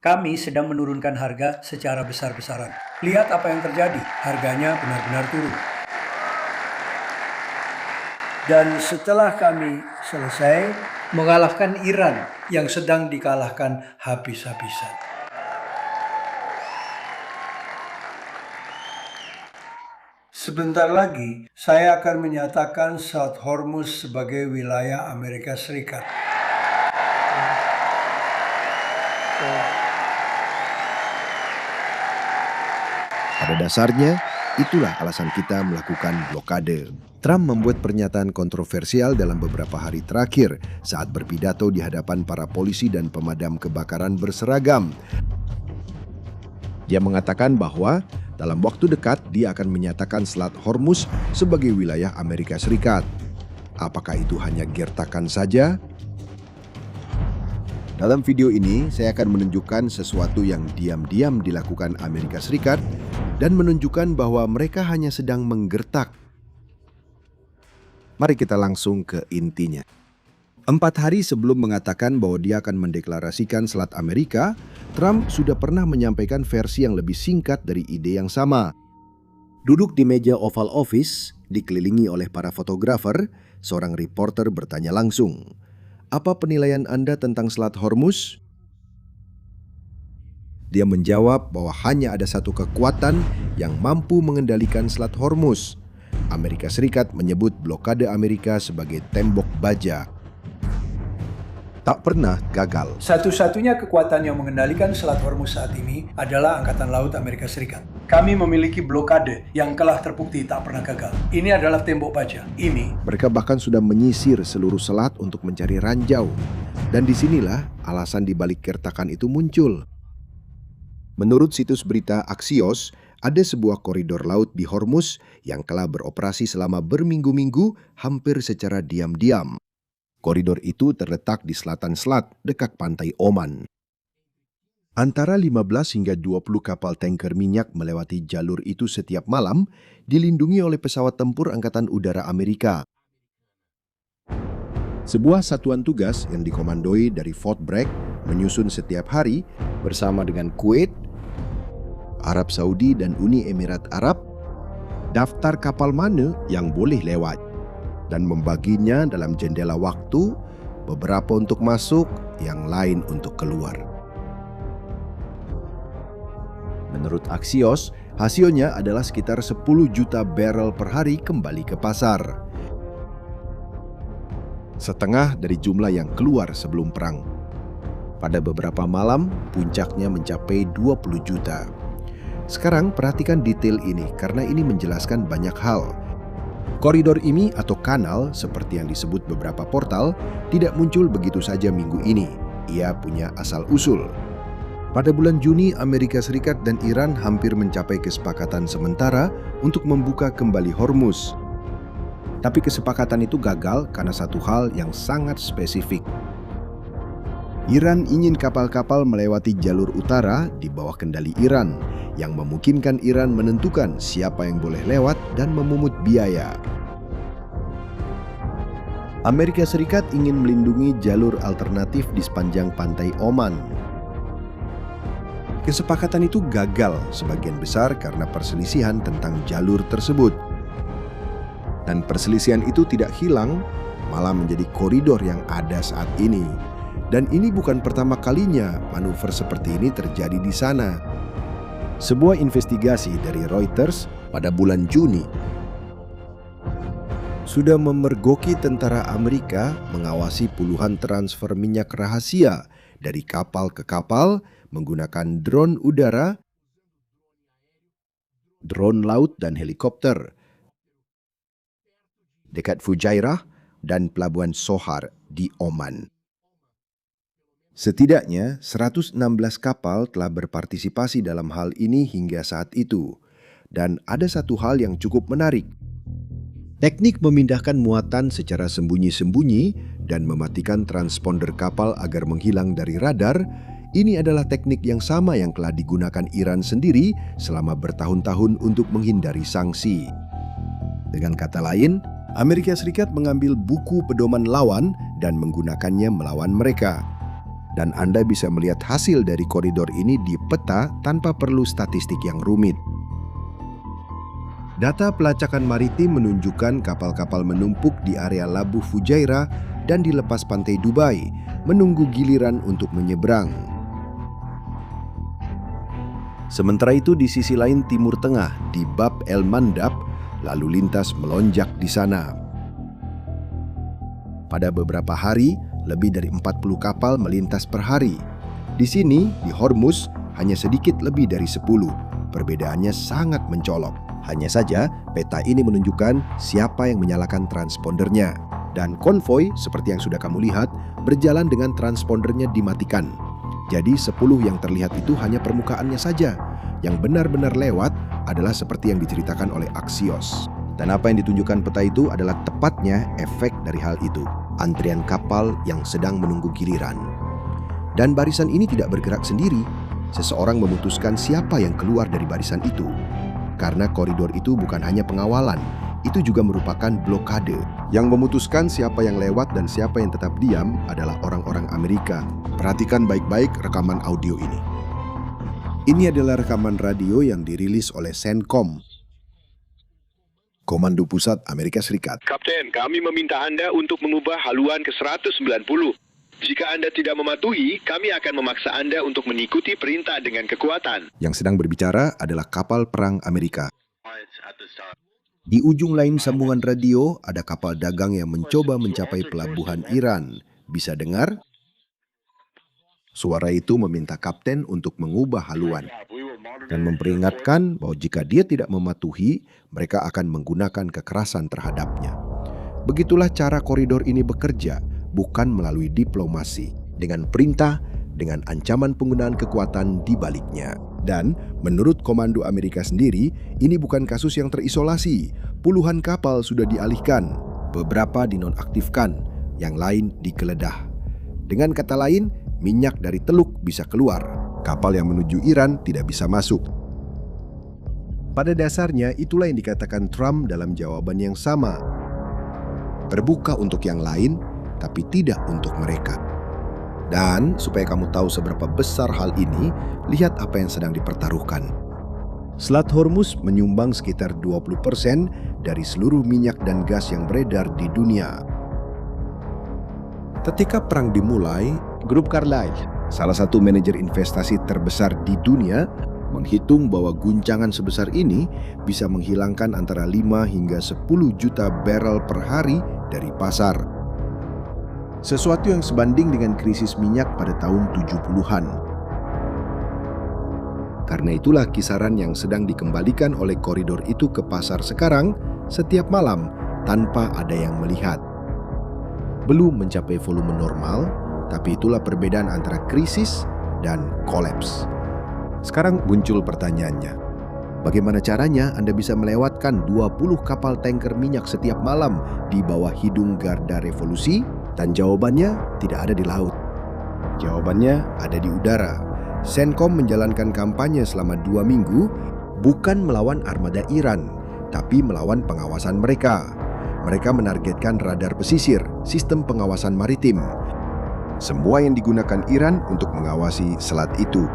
Kami sedang menurunkan harga secara besar-besaran. Lihat apa yang terjadi, harganya benar-benar turun. Dan setelah kami selesai mengalahkan Iran yang sedang dikalahkan habis-habisan. Sebentar lagi, saya akan menyatakan Selat Hormuz sebagai wilayah Amerika Serikat. Pada dasarnya, itulah alasan kita melakukan blokade. Trump membuat pernyataan kontroversial dalam beberapa hari terakhir saat berpidato di hadapan para polisi dan pemadam kebakaran berseragam. Dia mengatakan bahwa dalam waktu dekat dia akan menyatakan Selat Hormuz sebagai wilayah Amerika Serikat. Apakah itu hanya gertakan saja? Dalam video ini, saya akan menunjukkan sesuatu yang diam-diam dilakukan Amerika Serikat dan menunjukkan bahwa mereka hanya sedang menggertak. Mari kita langsung ke intinya. 4 hari sebelum mengatakan bahwa dia akan mendeklarasikan Selat Amerika, Trump sudah pernah menyampaikan versi yang lebih singkat dari ide yang sama. Duduk di meja Oval Office, dikelilingi oleh para fotografer, seorang reporter bertanya langsung, "Apa penilaian Anda tentang Selat Hormuz?" Dia menjawab bahwa hanya ada satu kekuatan yang mampu mengendalikan Selat Hormuz. Amerika Serikat menyebut blokade Amerika sebagai tembok baja. Tak pernah gagal. Satu-satunya kekuatan yang mengendalikan Selat Hormuz saat ini adalah Angkatan Laut Amerika Serikat. Kami memiliki blokade yang telah terbukti tak pernah gagal. Ini adalah tembok baja. Mereka bahkan sudah menyisir seluruh selat untuk mencari ranjau. Dan disinilah alasan dibalik gertakan itu muncul. Menurut situs berita Axios, ada sebuah koridor laut di Hormuz yang telah beroperasi selama berminggu-minggu hampir secara diam-diam. Koridor itu terletak di selatan selat dekat pantai Oman. Antara 15 hingga 20 kapal tanker minyak melewati jalur itu setiap malam, dilindungi oleh pesawat tempur Angkatan Udara Amerika. Sebuah satuan tugas yang dikomandoi dari Fort Bragg menyusun setiap hari bersama dengan Kuwait, Arab Saudi dan Uni Emirat Arab, daftar kapal mana yang boleh lewat dan membaginya dalam jendela waktu, beberapa untuk masuk, yang lain untuk keluar. Menurut Axios, hasilnya adalah sekitar 10 juta barrel per hari kembali ke pasar. Setengah dari jumlah yang keluar sebelum perang. Pada beberapa malam, puncaknya mencapai 20 juta. Sekarang perhatikan detail ini karena ini menjelaskan banyak hal. Koridor ini atau kanal, seperti yang disebut beberapa portal, tidak muncul begitu saja minggu ini. Ia punya asal-usul. Pada bulan Juni, Amerika Serikat dan Iran hampir mencapai kesepakatan sementara untuk membuka kembali Hormuz. Tapi kesepakatan itu gagal karena satu hal yang sangat spesifik. Iran ingin kapal-kapal melewati jalur utara di bawah kendali Iran, yang memungkinkan Iran menentukan siapa yang boleh lewat dan memungut biaya. Amerika Serikat ingin melindungi jalur alternatif di sepanjang pantai Oman. Kesepakatan itu gagal sebagian besar karena perselisihan tentang jalur tersebut. Dan perselisihan itu tidak hilang, malah menjadi koridor yang ada saat ini. Dan ini bukan pertama kalinya manuver seperti ini terjadi di sana. Sebuah investigasi dari Reuters pada bulan Juni sudah memergoki tentara Amerika mengawasi puluhan transfer minyak rahasia dari kapal ke kapal menggunakan drone udara, drone laut dan helikopter dekat Fujairah dan pelabuhan Sohar di Oman. Setidaknya 116 kapal telah berpartisipasi dalam hal ini hingga saat itu. Dan ada satu hal yang cukup menarik. Teknik memindahkan muatan secara sembunyi-sembunyi dan mematikan transponder kapal agar menghilang dari radar, ini adalah teknik yang sama yang telah digunakan Iran sendiri selama bertahun-tahun untuk menghindari sanksi. Dengan kata lain, Amerika Serikat mengambil buku pedoman lawan dan menggunakannya melawan mereka. Dan Anda bisa melihat hasil dari koridor ini di peta tanpa perlu statistik yang rumit. Data pelacakan maritim menunjukkan kapal-kapal menumpuk di area Labuh Fujairah dan di lepas pantai Dubai, menunggu giliran untuk menyeberang. Sementara itu di sisi lain Timur Tengah, di Bab El Mandab, lalu lintas melonjak di sana. Pada beberapa hari, lebih dari 40 kapal melintas per hari. Di sini, di Hormuz, hanya sedikit lebih dari 10. Perbedaannya sangat mencolok. Hanya saja, peta ini menunjukkan siapa yang menyalakan transpondernya. Dan konvoi, seperti yang sudah kamu lihat, berjalan dengan transpondernya dimatikan. Jadi 10 yang terlihat itu hanya permukaannya saja. Yang benar-benar lewat adalah seperti yang diceritakan oleh Axios. Dan apa yang ditunjukkan peta itu adalah tepatnya efek dari hal itu. Antrian kapal yang sedang menunggu giliran. Dan barisan ini tidak bergerak sendiri. Seseorang memutuskan siapa yang keluar dari barisan itu. Karena koridor itu bukan hanya pengawalan, itu juga merupakan blokade. Yang memutuskan siapa yang lewat dan siapa yang tetap diam adalah orang-orang Amerika. Perhatikan baik-baik rekaman audio ini. Ini adalah rekaman radio yang dirilis oleh CENTCOM, Komando Pusat Amerika Serikat. Kapten, kami meminta Anda untuk mengubah haluan ke 190. Jika Anda tidak mematuhi, kami akan memaksa Anda untuk mengikuti perintah dengan kekuatan. Yang sedang berbicara adalah kapal perang Amerika. Di ujung lain sambungan radio, ada kapal dagang yang mencoba mencapai pelabuhan Iran. Bisa dengar? Suara itu meminta kapten untuk mengubah haluan dan memperingatkan bahwa jika dia tidak mematuhi, mereka akan menggunakan kekerasan terhadapnya. Begitulah cara koridor ini bekerja, bukan melalui diplomasi, dengan perintah, dengan ancaman penggunaan kekuatan di baliknya. Dan menurut Komando Amerika sendiri, ini bukan kasus yang terisolasi. Puluhan kapal sudah dialihkan, beberapa dinonaktifkan, yang lain digeledah. Dengan kata lain, minyak dari Teluk bisa keluar. Kapal yang menuju Iran tidak bisa masuk. Pada dasarnya, itulah yang dikatakan Trump dalam jawaban yang sama. Terbuka untuk yang lain, tapi tidak untuk mereka. Dan supaya kamu tahu seberapa besar hal ini, lihat apa yang sedang dipertaruhkan. Selat Hormuz menyumbang sekitar 20% dari seluruh minyak dan gas yang beredar di dunia. Ketika perang dimulai, Grup Carlyle, salah satu manajer investasi terbesar di dunia, menghitung bahwa guncangan sebesar ini bisa menghilangkan antara 5 hingga 10 juta barrel per hari dari pasar. Sesuatu yang sebanding dengan krisis minyak pada tahun 70-an. Karena itulah kisaran yang sedang dikembalikan oleh koridor itu ke pasar sekarang setiap malam tanpa ada yang melihat. Belum mencapai volume normal, tapi itulah perbedaan antara krisis dan kolaps. Sekarang muncul pertanyaannya, bagaimana caranya Anda bisa melewatkan 20 kapal tanker minyak setiap malam di bawah hidung Garda Revolusi? Dan jawabannya tidak ada di laut. Jawabannya ada di udara. CENTCOM menjalankan kampanye selama 2 minggu, bukan melawan armada Iran, tapi melawan pengawasan mereka. Mereka menargetkan radar pesisir, sistem pengawasan maritim. Semua yang digunakan Iran untuk mengawasi selat itu.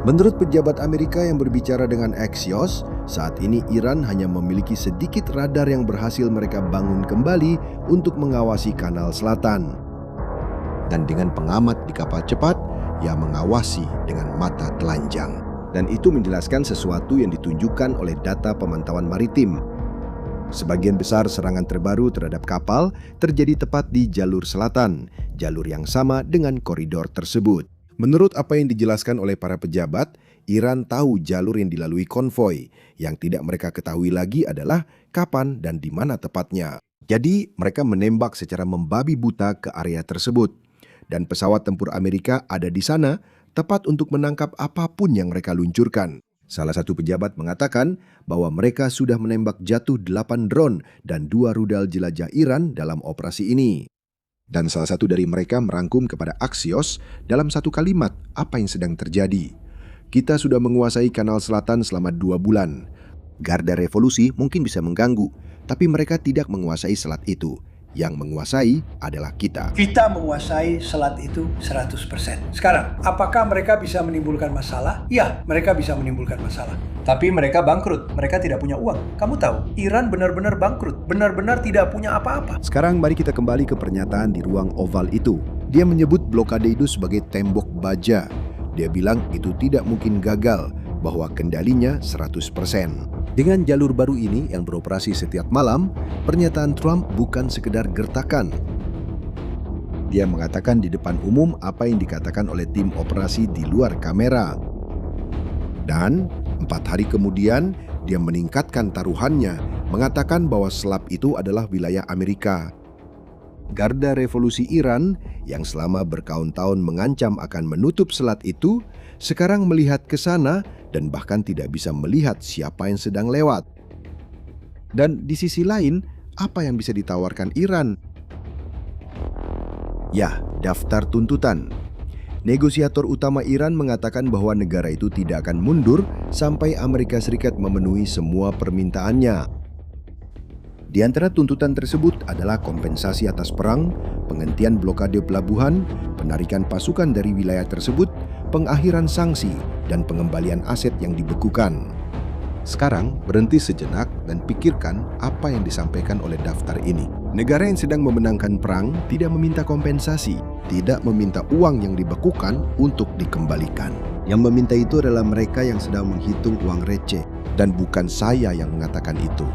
Menurut pejabat Amerika yang berbicara dengan Axios, saat ini Iran hanya memiliki sedikit radar yang berhasil mereka bangun kembali untuk mengawasi Kanal Selatan. Dan dengan pengamat di kapal cepat, yang mengawasi dengan mata telanjang. Dan itu menjelaskan sesuatu yang ditunjukkan oleh data pemantauan maritim. Sebagian besar serangan terbaru terhadap kapal terjadi tepat di jalur selatan, jalur yang sama dengan koridor tersebut. Menurut apa yang dijelaskan oleh para pejabat, Iran tahu jalur yang dilalui konvoi. Yang tidak mereka ketahui lagi adalah kapan dan di mana tepatnya. Jadi mereka menembak secara membabi buta ke area tersebut. Dan pesawat tempur Amerika ada di sana tepat untuk menangkap apapun yang mereka luncurkan. Salah satu pejabat mengatakan bahwa mereka sudah menembak jatuh 8 drone dan 2 rudal jelajah Iran dalam operasi ini. Dan salah satu dari mereka merangkum kepada Axios dalam satu kalimat apa yang sedang terjadi. Kita sudah menguasai Kanal Selatan selama 2 bulan. Garda Revolusi mungkin bisa mengganggu, tapi mereka tidak menguasai selat itu. yang menguasai adalah kita. Kita menguasai selat itu 100%. Sekarang, apakah mereka bisa menimbulkan masalah? Ya, mereka bisa menimbulkan masalah. Tapi mereka bangkrut, mereka tidak punya uang. Kamu tahu, Iran benar-benar bangkrut, benar-benar tidak punya apa-apa. Sekarang mari kita kembali ke pernyataan di ruang oval itu. Dia menyebut blokade itu sebagai tembok baja. Dia bilang itu tidak mungkin gagal, bahwa kendalinya 100%. Dengan jalur baru ini yang beroperasi setiap malam, pernyataan Trump bukan sekedar gertakan. Dia mengatakan di depan umum apa yang dikatakan oleh tim operasi di luar kamera. Dan 4 hari kemudian, dia meningkatkan taruhannya, mengatakan bahwa selat itu adalah wilayah Amerika. Garda Revolusi Iran yang selama bertahun-tahun mengancam akan menutup selat itu, sekarang melihat ke sana dan bahkan tidak bisa melihat siapa yang sedang lewat. Dan di sisi lain, apa yang bisa ditawarkan Iran? Ya, daftar tuntutan. Negosiator utama Iran mengatakan bahwa negara itu tidak akan mundur sampai Amerika Serikat memenuhi semua permintaannya. Di antara tuntutan tersebut adalah kompensasi atas perang, penghentian blokade pelabuhan, penarikan pasukan dari wilayah tersebut, pengakhiran sanksi, dan pengembalian aset yang dibekukan. Sekarang, berhenti sejenak dan pikirkan apa yang disampaikan oleh daftar ini. Negara yang sedang memenangkan perang tidak meminta kompensasi, tidak meminta uang yang dibekukan untuk dikembalikan. Yang meminta itu adalah mereka yang sedang menghitung uang receh, dan bukan saya yang mengatakan itu.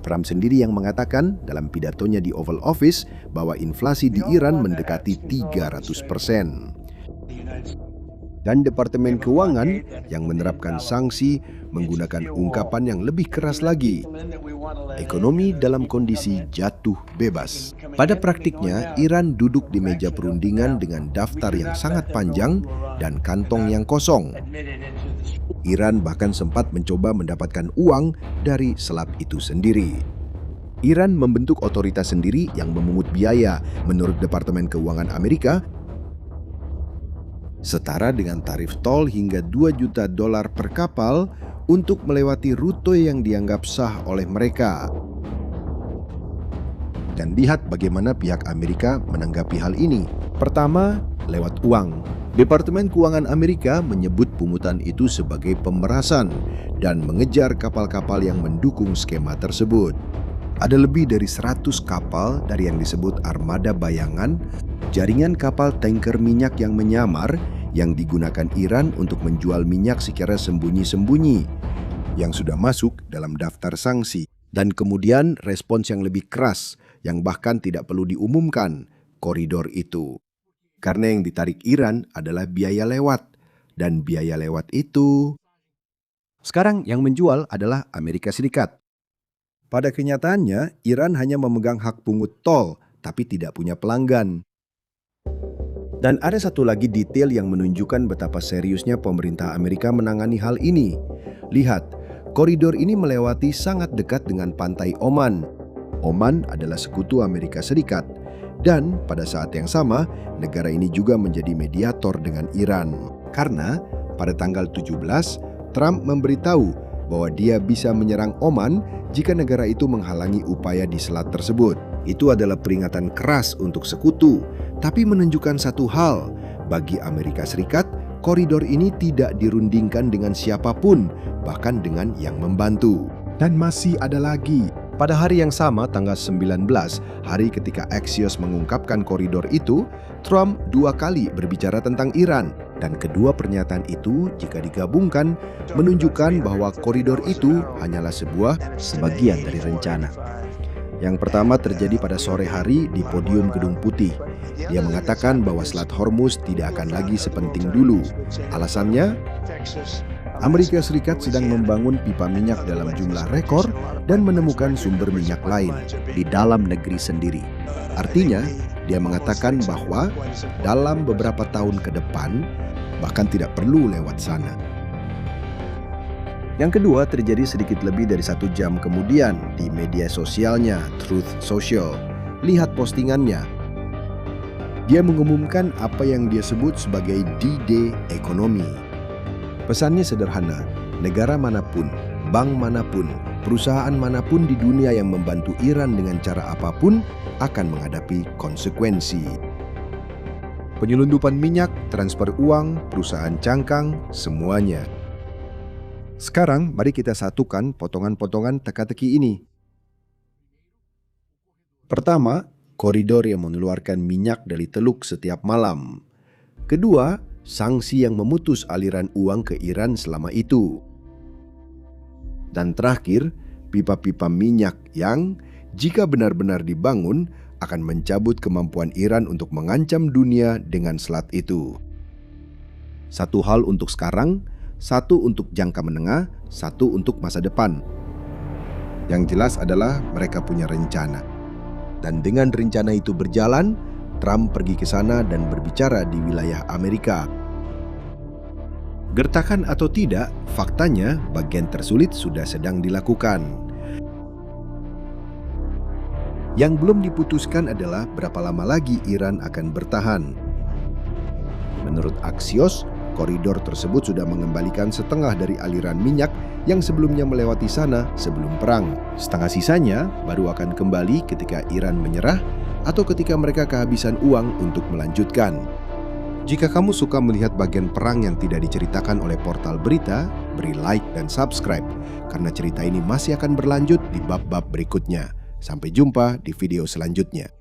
Trump sendiri yang mengatakan dalam pidatonya di Oval Office bahwa inflasi di Iran mendekati 300%. Dan Departemen Keuangan yang menerapkan sanksi menggunakan ungkapan yang lebih keras lagi. Ekonomi dalam kondisi jatuh bebas. Pada praktiknya, Iran duduk di meja perundingan dengan daftar yang sangat panjang dan kantong yang kosong. Iran bahkan sempat mencoba mendapatkan uang dari selat itu sendiri. Iran membentuk otoritas sendiri yang memungut biaya menurut Departemen Keuangan Amerika setara dengan tarif tol hingga $2 juta per kapal untuk melewati rute yang dianggap sah oleh mereka. Dan lihat bagaimana pihak Amerika menanggapi hal ini. Pertama, lewat uang. Departemen Keuangan Amerika menyebut pungutan itu sebagai pemerasan dan mengejar kapal-kapal yang mendukung skema tersebut. Ada lebih dari 100 kapal dari yang disebut armada bayangan, jaringan kapal tanker minyak yang menyamar yang digunakan Iran untuk menjual minyak secara sembunyi-sembunyi yang sudah masuk dalam daftar sanksi. Dan kemudian respons yang lebih keras yang bahkan tidak perlu diumumkan, koridor itu. Karena yang ditarik Iran adalah biaya lewat, dan biaya lewat itu sekarang yang menjual adalah Amerika Serikat. Pada kenyataannya, Iran hanya memegang hak pungut tol, tapi tidak punya pelanggan. Dan ada satu lagi detail yang menunjukkan betapa seriusnya pemerintah Amerika menangani hal ini. Lihat, koridor ini melewati sangat dekat dengan pantai Oman. Oman adalah sekutu Amerika Serikat. Dan pada saat yang sama, negara ini juga menjadi mediator dengan Iran. Karena pada tanggal 17, Trump memberitahu bahwa dia bisa menyerang Oman jika negara itu menghalangi upaya di selat tersebut. Itu adalah peringatan keras untuk sekutu, tapi menunjukkan satu hal, bagi Amerika Serikat, koridor ini tidak dirundingkan dengan siapapun, bahkan dengan yang membantu. Dan masih ada lagi. Pada hari yang sama, tanggal 19, hari ketika Axios mengungkapkan koridor itu, Trump 2 kali berbicara tentang Iran. Dan kedua pernyataan itu, jika digabungkan, menunjukkan bahwa koridor itu hanyalah sebagian dari rencana. Yang pertama terjadi pada sore hari di podium Gedung Putih. Dia mengatakan bahwa Selat Hormuz tidak akan lagi sepenting dulu. Alasannya, Amerika Serikat sedang membangun pipa minyak dalam jumlah rekor dan menemukan sumber minyak lain di dalam negeri sendiri. Artinya, dia mengatakan bahwa dalam beberapa tahun ke depan, bahkan tidak perlu lewat sana. Yang kedua terjadi sedikit lebih dari 1 jam kemudian di media sosialnya, Truth Social. Lihat postingannya. Dia mengumumkan apa yang dia sebut sebagai D-Day ekonomi. Pesannya sederhana, negara manapun, bank manapun, Perusahaan manapun di dunia yang membantu Iran dengan cara apapun akan menghadapi konsekuensi. Penyelundupan minyak, transfer uang, perusahaan cangkang, semuanya. Sekarang mari kita satukan potongan-potongan teka-teki ini. Pertama, koridor yang mengeluarkan minyak dari Teluk setiap malam. Kedua, sanksi yang memutus aliran uang ke Iran selama itu. Dan terakhir, pipa-pipa minyak yang, jika benar-benar dibangun, akan mencabut kemampuan Iran untuk mengancam dunia dengan selat itu. Satu hal untuk sekarang, satu untuk jangka menengah, satu untuk masa depan. Yang jelas adalah mereka punya rencana. Dan dengan rencana itu berjalan, Trump pergi ke sana dan berbicara di wilayah Amerika. Gertakan atau tidak, faktanya bagian tersulit sudah sedang dilakukan. Yang belum diputuskan adalah berapa lama lagi Iran akan bertahan. Menurut Axios, koridor tersebut sudah mengembalikan setengah dari aliran minyak yang sebelumnya melewati sana sebelum perang. Setengah sisanya baru akan kembali ketika Iran menyerah atau ketika mereka kehabisan uang untuk melanjutkan. Jika kamu suka melihat bagian perang yang tidak diceritakan oleh portal berita, beri like dan subscribe, karena cerita ini masih akan berlanjut di bab-bab berikutnya. Sampai jumpa di video selanjutnya.